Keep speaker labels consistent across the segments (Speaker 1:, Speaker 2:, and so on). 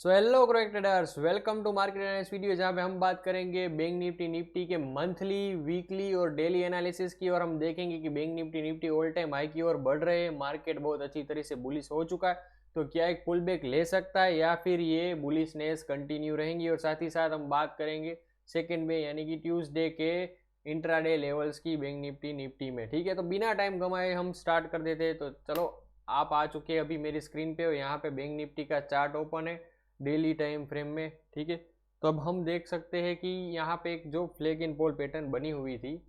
Speaker 1: So hello cricket traders, welcome to market analysis video, जहाँ पे हम बात करेंगे बैंक निफ्टी के मंथली, वीकली और डेली एनालिसिस की। और हम देखेंगे कि bank Nifty all time high की ओर बढ़ रहे हैं। मार्केट बहुत अच्छी तरह से बुलिश हो चुका है, तो क्या एक पुल बैक ले सकता है या फिर ये बुलिशनेस कंटिन्यू रहेंगी। और साथ ही साथ हम बात करेंगे सेकेंड में यानी कि ट्यूसडे के इंट्राडे लेवल्स की बैंक निफ्टी में। ठीक है, तो बिना टाइम गंवाए हम स्टार्ट कर देते हैं। तो चलो, आप आ चुके हैं अभी मेरी स्क्रीन पे और यहाँ पे बैंक निफ्टी का चार्ट ओपन है डेली टाइम फ्रेम में। ठीक है, तो अब हम देख सकते हैं कि यहाँ पे एक जो फ्लैग इन पोल पैटर्न बनी हुई थी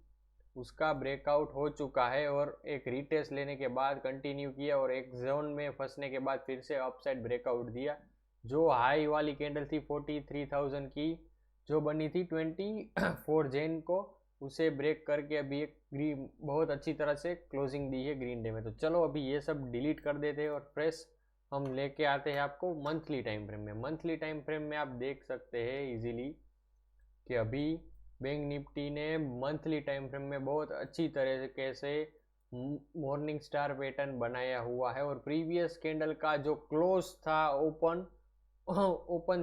Speaker 1: उसका ब्रेकआउट हो चुका है और एक रीटेस्ट लेने के बाद कंटिन्यू किया और एक जोन में फंसने के बाद फिर से अपसाइड ब्रेकआउट दिया। जो हाई वाली कैंडल थी 43,000 की, जो बनी थी 24 जैन को, उसे ब्रेक करके अभी एक ग्रीन बहुत अच्छी तरह से क्लोजिंग दी है ग्रीन डे में। तो चलो अभी ये सब डिलीट कर देते हैं और फ्रेश हम लेके आते हैं आपको मंथली टाइम फ्रेम में। मंथली टाइम फ्रेम में आप देख सकते हैं इजीली कि अभी बैंक निफ्टी ने मंथली टाइम फ्रेम में बहुत अच्छी तरीके से मॉर्निंग स्टार पैटर्न बनाया हुआ है। और प्रीवियस कैंडल का जो क्लोज था ओपन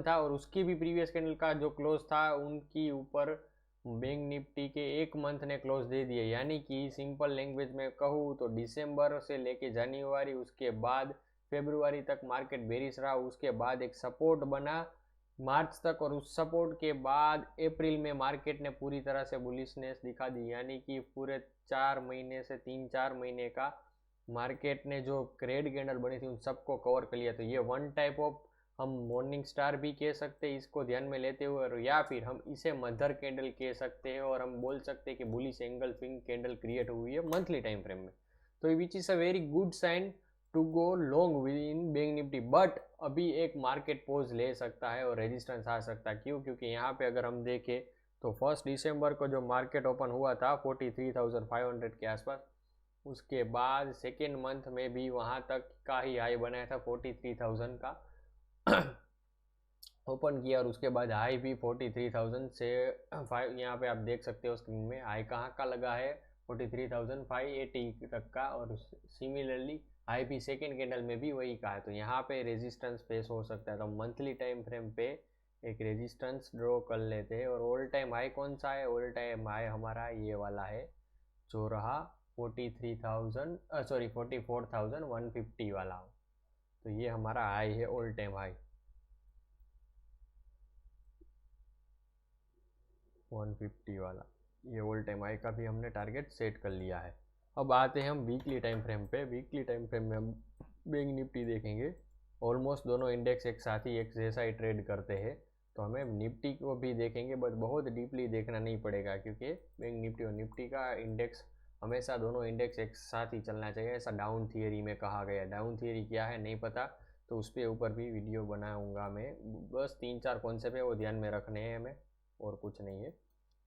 Speaker 1: था और उसकी भी प्रीवियस कैंडल का जो क्लोज था उनकी ऊपर बैंक निफ्टी के एक मंथ ने क्लोज दे दिया। यानी कि सिंपल लैंग्वेज में कहूँ तो दिसंबर से लेके जनवरी, उसके बाद फरवरी तक मार्केट बेरिश रहा, उसके बाद एक सपोर्ट बना मार्च तक, और उस सपोर्ट के बाद अप्रैल में मार्केट ने पूरी तरह से बुलिशनेस दिखा दी। यानी कि पूरे 4 महीने से 3-4 महीने का मार्केट ने जो रेड कैंडल बनी थी उन सबको कवर कर लिया। तो ये वन टाइप ऑफ हम मॉर्निंग स्टार भी कह सकते हैं इसको ध्यान में लेते हुए, और या फिर हम इसे मदर कैंडल कह सकते हैं और हम बोल सकते हैं कि bullish angle pink candle create हुई है मंथली टाइम फ्रेम में। तो which is a very good sign to go long within bank Nifty. But अभी एक मार्केट पोज ले सकता है और रेजिस्टेंस आ सकता है। क्यों? क्योंकि यहाँ पे अगर हम देखें तो 1 दिसंबर को जो मार्केट ओपन हुआ था 43,500 के आसपास, उसके बाद सेकेंड मंथ में भी वहाँ तक का ही हाई बनाया था 43,000 का ओपन किया, और उसके बाद हाई भी 43,000 से 5, यहाँ पे आप देख सकते हो स्क्रीन में हाई कहाँ का लगा है 43,580 तक का। और सिमिलरली हाई भी सेकेंड कैंडल में भी वही का है। तो यहाँ पे रेजिस्टेंस फेस हो सकता है। तो मंथली टाइम फ्रेम पे एक रेजिस्टेंस ड्रॉ कर लेते हैं। और ऑल टाइम हाई कौन सा है? ऑल टाइम हाई हमारा ये वाला है जो रहा 44,150 वाला। तो ये हमारा हाई है, ऑल टाइम हाई 150 वाला। ये ऑल टाइम हाई का भी हमने टारगेट सेट कर लिया है। अब आते हैं हम वीकली टाइम फ्रेम पे। वीकली टाइम फ्रेम में हम बैंक निफ्टी देखेंगे। ऑलमोस्ट दोनों इंडेक्स एक साथ ही एक जैसा ही ट्रेड करते हैं, तो हमें निफ्टी को भी देखेंगे, बट बहुत डीपली देखना नहीं पड़ेगा क्योंकि बैंक निफ्टी और निफ्टी का इंडेक्स हमेशा दोनों इंडेक्स एक साथ ही चलना चाहिए, ऐसा डाउन थियरी में कहा गया। डाउन थियरी क्या है नहीं पता, तो उस पर ऊपर भी वीडियो बनाऊंगा मैं। बस 3-4 कॉन्सेप्ट है वो ध्यान में रखने हैं हमें, और कुछ नहीं है,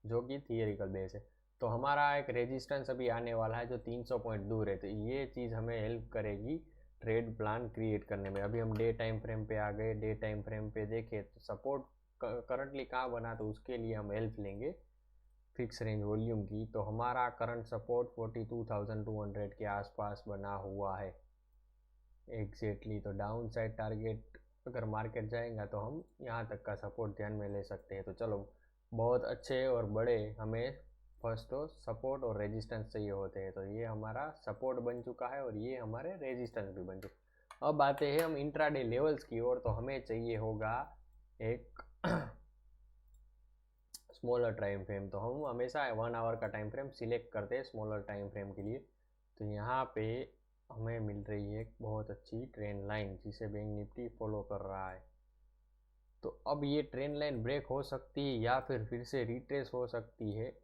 Speaker 1: जो कि थियरिकल बेस है। तो हमारा एक रेजिस्टेंस अभी आने वाला है जो 300 पॉइंट दूर है। तो ये चीज़ हमें हेल्प करेगी ट्रेड प्लान क्रिएट करने में। अभी हम डे टाइम फ्रेम पे आ गए। डे टाइम फ्रेम पे देखें तो सपोर्ट करंटली कहाँ बना, तो उसके लिए हम हेल्प लेंगे फिक्स रेंज वॉल्यूम की। तो हमारा करंट सपोर्ट 42,200 के आसपास बना हुआ है एग्जैक्टली। तो डाउन साइड टारगेट अगर मार्केट जाएगा तो हम यहाँ तक का सपोर्ट ध्यान में ले सकते हैं। तो चलो, बहुत अच्छे और बड़े हमें फर्स्ट तो सपोर्ट और रेजिस्टेंस चाहिए होते हैं। तो ये हमारा सपोर्ट बन चुका है और ये हमारे रेजिस्टेंस भी बन चुके। अब आते हैं हम इंट्राडे लेवल्स की ओर। तो हमें चाहिए होगा एक स्मॉलर टाइम फ्रेम। तो हम हमेशा 1 आवर का टाइम फ्रेम सिलेक्ट करते हैं स्मॉलर टाइम फ्रेम के लिए। तो यहाँ पे हमें मिल रही है एक बहुत अच्छी ट्रेंड लाइन जिसे बैंक निफ्टी फॉलो कर रहा है। तो अब ये ट्रेंड लाइन ब्रेक हो सकती है या फिर से रिट्रेस हो सकती है।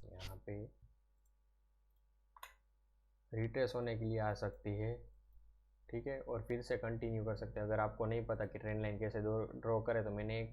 Speaker 1: यहाँ पे रिट्रेस होने के लिए आ सकती है, ठीक है, और फिर से कंटिन्यू कर सकते हैं। अगर आपको नहीं पता कि ट्रेंड लाइन कैसे ड्रॉ करें, तो मैंने एक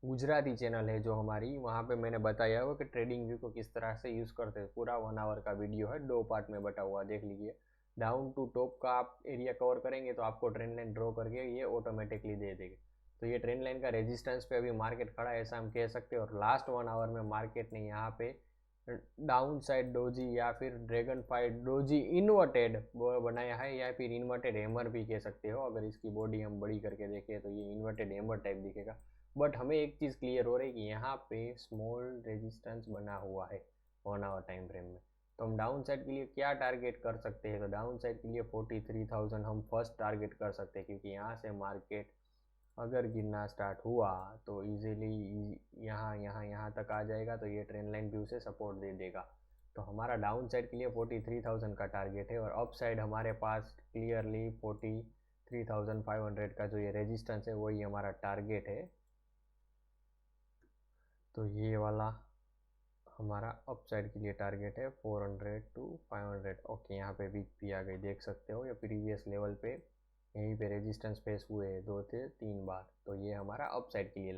Speaker 1: गुजराती चैनल है जो हमारी, वहाँ पे मैंने बताया हुआ कि ट्रेडिंग व्यू को किस तरह से यूज़ करते हैं। पूरा 1 आवर का वीडियो है, 2 पार्ट में बटा हुआ, देख लीजिए। डाउन टू टॉप का आप एरिया कवर करेंगे तो आपको ट्रेंड लाइन ड्रॉ करके ये ऑटोमेटिकली दे देगी। तो ये ट्रेंड लाइन का रेजिस्टेंस पे अभी मार्केट खड़ा है ऐसा हम कह सकते हैं। और लास्ट 1 आवर में मार्केट ने यहाँ पे डाउन साइड डोजी या फिर ड्रैगन फ्लाई डोजी इन्वर्टेड वो बनाया है, या फिर इन्वर्टेड हैमर भी कह सकते हो। अगर इसकी बॉडी हम बड़ी करके देखें तो ये इन्वर्टेड हैमर टाइप दिखेगा। बट हमें एक चीज़ क्लियर हो रही है कि यहाँ पे स्मॉल रेजिस्टेंस बना हुआ है 1 आवर टाइम फ्रेम में। तो हम डाउन साइड के लिए क्या टारगेट कर सकते हैं, तो डाउन साइड के लिए 43,000 हम फर्स्ट टारगेट कर सकते हैं, क्योंकि यहाँ से मार्केट अगर गिरना स्टार्ट हुआ तो इजीली यहाँ तक आ जाएगा, तो ये ट्रेंड लाइन व्यू से सपोर्ट दे देगा। तो हमारा डाउन साइड के लिए 43,000 का टारगेट है, और अप साइड हमारे पास क्लियरली 43,500 का जो ये रेजिस्टेंस है वही हमारा टारगेट है। तो ये वाला हमारा अप साइड के लिए टारगेट है 400 टू 500। ओके, यहाँ पे वीक भी आ गई, देख सकते हो। या प्रीवियस लेवल पे यहीं पे रेजिस्टेंस फेस हुए 2 से 3 बार, तो ये हमारा अप साइड के लिए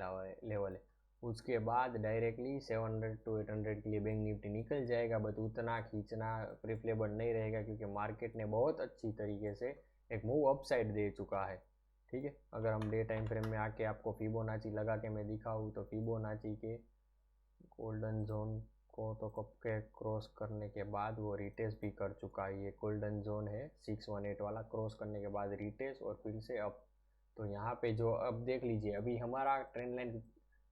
Speaker 1: लेवल है। उसके बाद डायरेक्टली 700 टू 800 के लिए बैंक निफ्टी निकल जाएगा, बट उतना खींचना प्रिफरेबल नहीं रहेगा, क्योंकि मार्केट ने बहुत अच्छी तरीके से एक मूव अप साइड दे चुका है। ठीक है, अगर हम डे टाइम फ्रेम में आके आपको फिबोनाची लगा के मैं दिखाऊँ, तो फिबोनाची के गोल्डन जोन को तो कब के क्रॉस करने के बाद वो रिटेस्ट भी कर चुका है। ये गोल्डन जोन है 618 वाला, क्रॉस करने के बाद रिटेस्ट और फिर से अप। तो यहाँ पे जो अब देख लीजिए, अभी हमारा ट्रेंड लाइन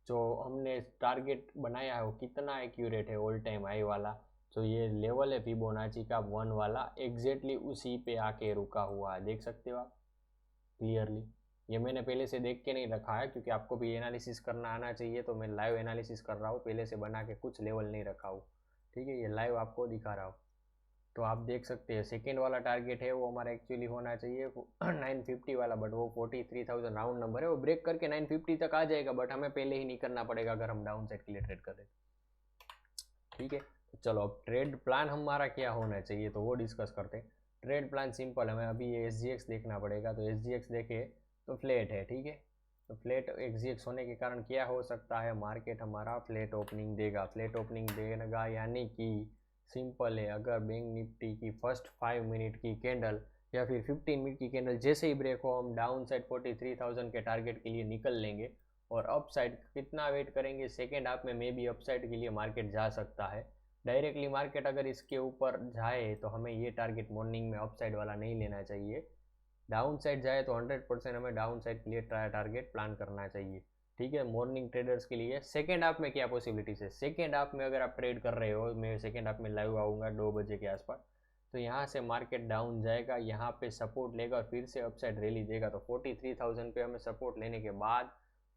Speaker 1: जो हमने टारगेट बनाया है वो कितना एक्यूरेट है, ऑल टाइम हाई वाला जो ये लेवल है फिबोनाची का 1 वाला, एग्जैक्टली उसी पे आके रुका हुआ है, देख सकते हो आप क्लियरली। ये मैंने पहले से देख के नहीं रखा है, क्योंकि आपको भी एनालिसिस करना आना चाहिए, तो मैं लाइव एनालिसिस कर रहा हूँ, पहले से बना के कुछ लेवल नहीं रखा हूँ। ठीक है, ये लाइव आपको दिखा रहा हूँ। तो आप देख सकते हैं सेकेंड वाला टारगेट है वो हमारा एक्चुअली होना चाहिए 950 वाला, बट वो 43,000 राउंड नंबर है, वो ब्रेक करके 950 तक आ जाएगा, बट हमें पहले ही नहीं करना पड़ेगा अगर हम डाउन साइड के लिए ट्रेड करें। ठीक है, तो चलो अब ट्रेड प्लान हमारा क्या होना चाहिए तो वो डिस्कस करते हैं। ट्रेड प्लान सिंपल, हमें अभी ये एस देखना पड़ेगा। तो एस देखे तो फ्लैट है, ठीक है। तो फ्लैट एस होने के कारण क्या हो सकता है, मार्केट हमारा फ्लैट ओपनिंग देगा। फ्लैट ओपनिंग देगा यानी कि सिंपल है, अगर बैंक निफ्टी की फर्स्ट 5 मिनट की कैंडल या फिर 15 मिनट की कैंडल जैसे ही ब्रेक हो, हम डाउन साइड 43,000 के टारगेट के लिए निकल लेंगे। और अप साइड कितना वेट करेंगे, सेकेंड हाफ में मे बी अप साइड के लिए मार्केट जा सकता है। डायरेक्टली मार्केट अगर इसके ऊपर जाए तो हमें ये टारगेट मॉर्निंग में अप साइड वाला नहीं लेना चाहिए। डाउन साइड जाए तो 100% हमें डाउन साइड के लिए टारगेट प्लान करना चाहिए। ठीक है, मॉर्निंग ट्रेडर्स के लिए। सेकेंड हाफ में क्या पॉसिबिलिटीज है, सेकेंड हाफ में अगर आप ट्रेड कर रहे हो, मैं सेकेंड हाफ में लाइव आऊँगा 2 बजे के आसपास, तो यहाँ से मार्केट डाउन जाएगा, यहाँ पे सपोर्ट लेगा और फिर से अपसाइड रैली देगा। तो 43,000 पे हमें सपोर्ट लेने के बाद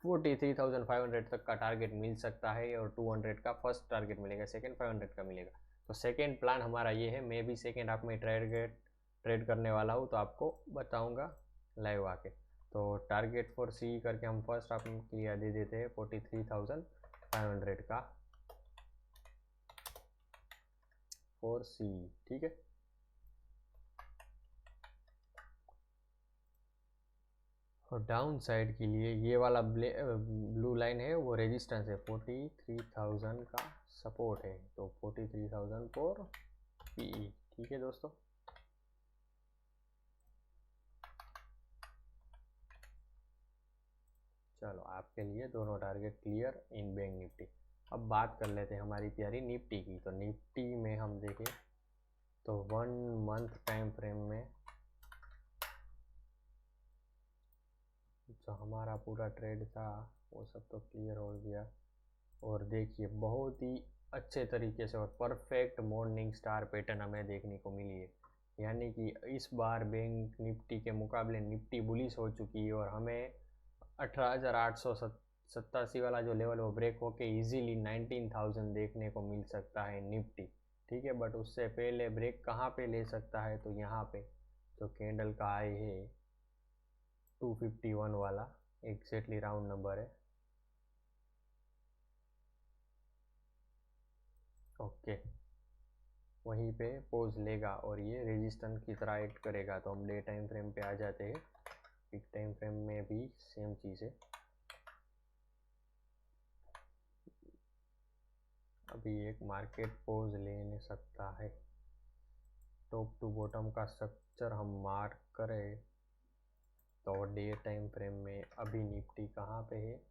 Speaker 1: 43,500 तक का टारगेट मिल सकता है, और 200 का फर्स्ट टारगेट मिलेगा, सेकेंड 500 का मिलेगा। तो सेकेंड प्लान हमारा ये है। मैं भी सेकेंड हाफ में ट्रेड करने वाला हूँ, तो आपको बताऊँगा लाइव आके। तो टारगेट फॉर सी करके हम फर्स्ट हाफ के लिए दे देते हैं 43,500 का फॉर सी। ठीक है, और डाउन साइड के लिए ये वाला ब्लू लाइन है वो रेजिस्टेंस है, 43,000 का सपोर्ट है। तो 43,000 फॉर पीई। ठीक है दोस्तों, चलो आपके लिए दोनों target clear in bank Nifty. अब बात कर लेते हैं हमारी प्यारी निफ्टी की। तो निफ्टी में हम देखें तो 1 मंथ टाइम फ्रेम में जो हमारा पूरा ट्रेड था वो सब तो क्लियर हो गया। और देखिए बहुत ही अच्छे तरीके से और परफेक्ट मॉर्निंग स्टार पैटर्न हमें देखने को मिली है। यानी कि इस बार बैंक निफ्टी के मुकाबले निफ्टी बुलिश हो चुकी है, और हमें 18,887 वाला जो लेवल वो ब्रेक होके इजीली 19,000 देखने को मिल सकता है निफ्टी। ठीक है, बट उससे पहले ब्रेक कहाँ पे ले सकता है, तो यहाँ पे जो कैंडल का हाई है 251 वाला, एग्जैक्टली राउंड नंबर है। ओके, वहीं पे पोज लेगा और ये रेजिस्टेंस की तरह एक्ट करेगा। तो हम डे टाइम फ्रेम पे आ जाते हैं। वीक टाइम फ्रेम में भी सेम चीज़ है। अभी एक मार्केट पोज ले नहीं सकता है। टॉप टू बॉटम का स्ट्रक्चर हम मार्क करें तो डे टाइम फ्रेम में अभी निफ्टी कहाँ पे है,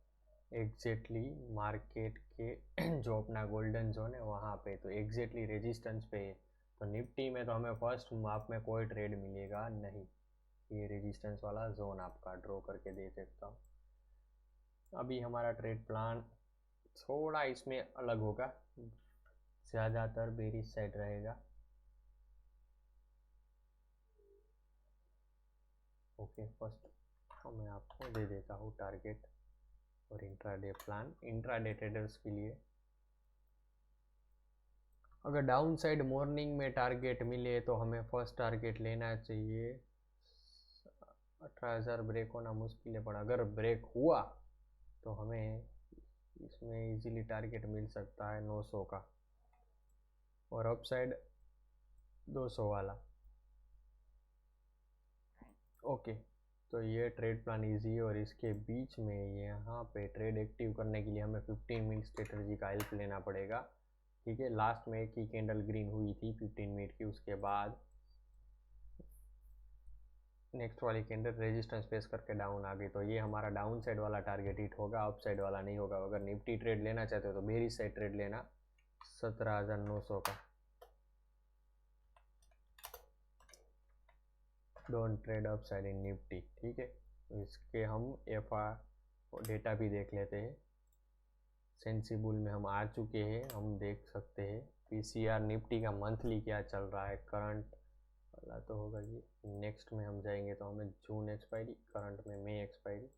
Speaker 1: एग्जैक्टली मार्केट के जो अपना गोल्डन जोन है वहाँ पे, तो एग्जैक्टली रेजिस्टेंस पे है। तो निफ्टी में तो हमें फर्स्ट माप में कोई ट्रेड मिलेगा नहीं। ये रेजिस्टेंस वाला जोन आपका ड्रॉ करके दे सकता हूँ। अभी हमारा ट्रेड प्लान थोड़ा इसमें अलग होगा, ज़्यादातर बेरिश साइड रहेगा। ओके, फर्स्ट मैं आपको दे देता हूँ टारगेट और इंट्राडे प्लान इंट्राडे ट्रेडर्स के लिए। अगर डाउन साइड मॉर्निंग में टारगेट मिले तो हमें फर्स्ट टारगेट लेना चाहिए 18,000। ब्रेक होना मुश्किल है, पर अगर ब्रेक हुआ तो हमें इसमें इजीली टारगेट मिल सकता है 900 का, और अप साइड 200 वाला। ओके, तो ये ट्रेड प्लान इजी है, और इसके बीच में यहाँ पे ट्रेड एक्टिव करने के लिए हमें 15 मिनट स्ट्रेटजी का हेल्प लेना पड़ेगा। ठीक है, लास्ट में एक ही कैंडल ग्रीन हुई थी 15 मिनट की, उसके बाद नेक्स्ट वाली कैंडल रेजिस्टेंस फेस करके डाउन आ गई, तो ये हमारा डाउन साइड वाला टारगेट हिट होगा, अप साइड वाला नहीं होगा। अगर निफ्टी ट्रेड लेना चाहते हो तो बेरिश साइड ट्रेड लेना 17,900 का। Don't trade up side in Nifty. ठीक है, इसके हम एफआर डेटा भी देख लेते हैं। सेंसिबल में हम आ चुके हैं, हम देख सकते हैं पीसीआर निफ्टी का मंथली क्या चल रहा है। करंट वाला तो होगा ये, नेक्स्ट में हम जाएंगे तो हमें जून एक्सपायरी, करंट में मई एक्सपायरी।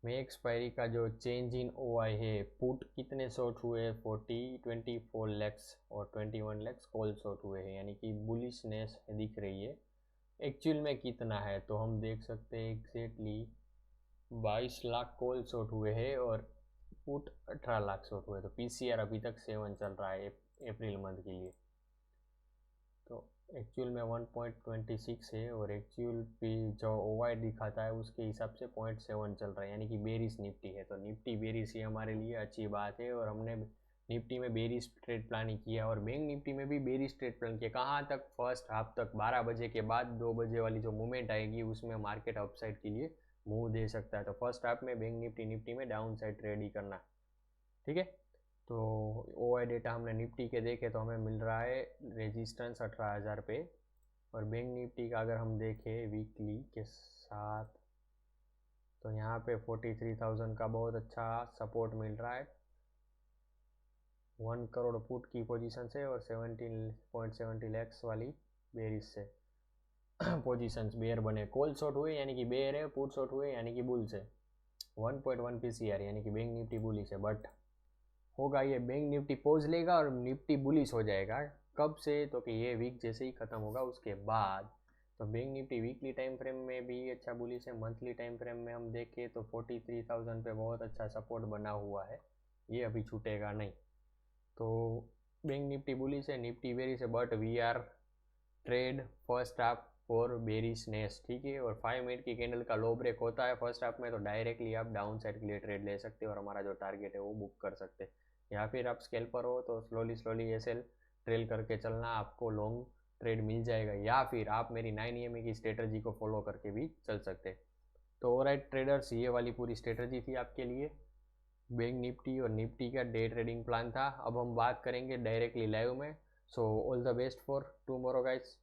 Speaker 1: मई एक्सपायरी का जो चेंज इन ओआई है, पुट कितने शॉर्ट हुए 24 लैक्स और 21 लैक्स कॉल शॉर्ट हुए हैं, यानी कि बुलिशनेस दिख रही है। एक्चुअल में कितना है तो हम देख सकते हैं एग्जैक्टली 22 लाख कॉल शॉर्ट हुए हैं और पुट 18 लाख शॉर्ट हुए। तो पीसीआर अभी तक 7 चल रहा है अप्रैल मंथ के लिए। तो एक्चुअल में 1.26 है, और एक्चुअल भी जो ओवाई दिखाता है उसके हिसाब से 0.7 चल रहा है, यानी कि बेरिश निफ्टी है। तो निफ्टी बेरिश ही हमारे लिए अच्छी बात है, और हमने निफ्टी में बेरिश ट्रेड प्लान ही किया, और बैंक निफ्टी में भी बेरिश ट्रेड प्लान किया। कहाँ तक? फर्स्ट हाफ तक, 12 बजे के बाद 2 बजे वाली जो मूवमेंट आएगी उसमें मार्केट अपसाइड के लिए मूव दे सकता है। तो फर्स्ट हाफ में बैंक निफ्टी में डाउन साइड ट्रेड ही करना। ठीक है, तो ओआई डेटा हमने निफ्टी के देखे तो हमें मिल रहा है रेजिस्टेंस 18,000 पे, और बैंक निफ्टी का अगर हम देखें वीकली के साथ तो यहाँ पे 43,000 का बहुत अच्छा सपोर्ट मिल रहा है। 1 करोड़ पुट की पोजीशन से और 17.70 लैक्स वाली बेरिश से पोजीशंस बेयर बने। कॉल शॉर्ट हुए यानी कि बेयर है, पुट शॉर्ट हुए यानी कि बुल्स है। 1.1 पीसीआर यानी कि बैंक निफ्टी बुलिश है, बट होगा ये बैंक निफ्टी पॉज लेगा और निफ्टी बुलिश हो जाएगा। कब से? तो कि ये वीक जैसे ही ख़त्म होगा उसके बाद। तो bank Nifty weekly time frame में भी अच्छा बुलिश है। मंथली टाइम फ्रेम में हम देखें तो 43,000 पे बहुत अच्छा सपोर्ट बना हुआ है, ये अभी छूटेगा नहीं। तो बैंक निफ्टी बुलिश है, निफ्टी बेरिश है, but we are trade first half for bearishness. ठीक है, और 5 मिनट की कैंडल का लो ब्रेक होता है फर्स्ट हाफ में तो डायरेक्टली आप डाउन साइड के लिए ट्रेड ले सकते हो और हमारा जो टारगेट है वो बुक कर सकते हैं। या फिर आप स्कैल्पर हो तो स्लोली एसएल ट्रेल करके चलना, आपको लॉन्ग ट्रेड मिल जाएगा। या फिर आप मेरी 9 EMA की स्ट्रेटजी को फॉलो करके भी चल सकते हैं। तो ऑलराइट ट्रेडर्स, ये वाली पूरी स्ट्रेटजी थी आपके लिए। बैंक निफ्टी और निफ्टी का डे ट्रेडिंग प्लान था। अब हम बात करेंगे डायरेक्टली लाइव में। So all the best for tomorrow guys.